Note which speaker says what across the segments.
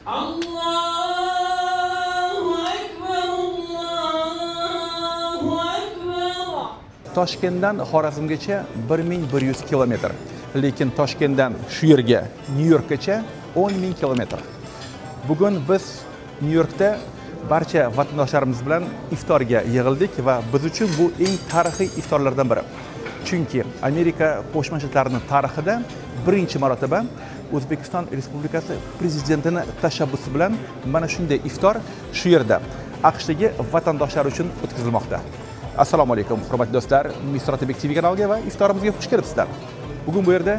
Speaker 1: Allahu akbar, Allahu akbar.
Speaker 2: Toshkentdan Xorazmgacha 1100 kilometr. Lekin Toshkentdan shu yerga, Nyu-Yorkgacha 10.000 kilometr. Bugun biz Nyu-Yorkda barcha vatandoshlarimiz bilan iftorga yig'ildik va biz uchun bu eng tarixiy iftorlardan biri. Chunki Amerika Qo'shma Shtatlarining tarixida birinchi marotaba O'zbekiston Respublikasi prezidentining tashabbusi bilan mana shunday iftor shu yerda AQShdagi vatandoshlar uchun o'tkazilmoqda. Assalomu alaykum, hurmatli do'stlar. Misrat TV kanaliga va iftorimizga xush kelibsizlar. Bugun bu yerda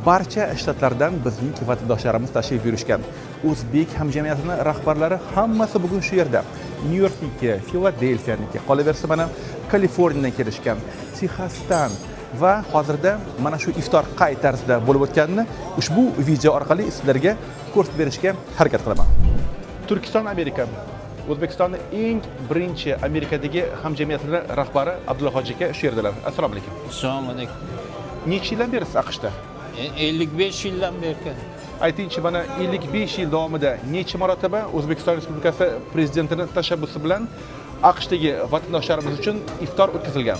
Speaker 2: barcha shtatlardan bizning vatandoshlarimiz tashrif buyurishgan. O'zbek hamjamiyatining rahbarlari hammasi bugun shu yerda. Nyu-Yorkniki, Filadelfiyaniki, qolaversa mana Kaliforniyadan kelishgan, Texasdan va hozirda mana shu iftor qay tarzda bo'lib o'tganini ushbu video orqali sizlarga ko'rsatib berishga harakat qilaman. Turkiston Amerika O'zbekistonning eng birinchi Amerikadagi hamjamiyatining rahbari Abdulla Hoji aka shu yerdalar. Assalomu alaykum.
Speaker 3: Assalomu alaykum.
Speaker 2: Necha yildan beri siz AQShda?
Speaker 3: 55 yildan beri.
Speaker 2: Aytingchi, mana 55 yil davomida necha marotaba O'zbekiston Respublikasi prezidentining tashabbusi bilan AQShdagi vatandoshlarimiz uchun iftor o'tkazilgan?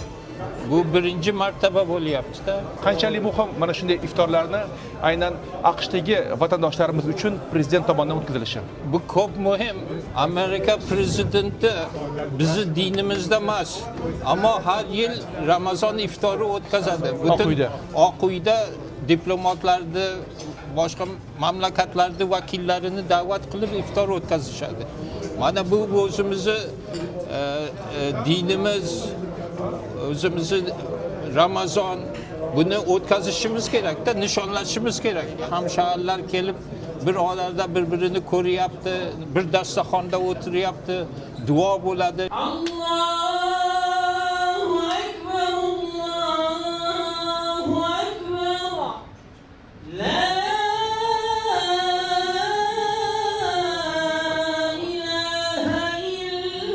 Speaker 3: Bu birinchi martaba bo'lyapti-da.
Speaker 2: Qanchalik muhim mana shunday iftorlarni aynan AQShdagi vatandoshlarimiz uchun prezident tomonidan o'tkazilishi?
Speaker 3: Bu ko'p muhim. Amerika prezidenti bizni dinimizda emas, ammo har yil Ramazon iftori o'tkazadi. Oq uyda diplomatlarni, boshqa mamlakatlarning vakillarini da'vat qilib iftor o'tkazishadi. Mana bu o'zimizni dinimiz, o'zimizni Ramazon, buni o'tkazishimiz kerak-da, nishonlashimiz kerak. Hamshahrilar kelib bir orada bir-birini ko'ryapti, bir dasturxonda o'tiryapti, duo bo'ladi.
Speaker 1: Allahu akbar, Allahu akbar. La ilaha illallah.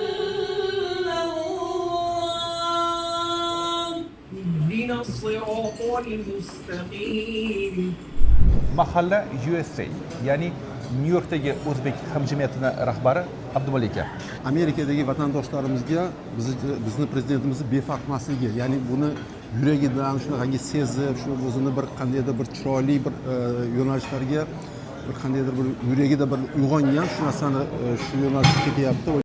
Speaker 1: Ihdinas siratal mustaqim.
Speaker 2: Mahalla USA, ya'ni Nyu-Yorkdagi o'zbek hamjamiyatining rahbari Abdumalik aka.
Speaker 4: Amerikadagi vatandoshlarimizga bizni prezidentimizni befarqmasligi, ya'ni buni yuragidan shunaqangi sezib, shu o'zini bir qandaydir bir chiroyli bir yo'nalishlarga bir qandaydir bir yuragida bir uyg'ongan shu narsani shu yo'nalishga ketyapti.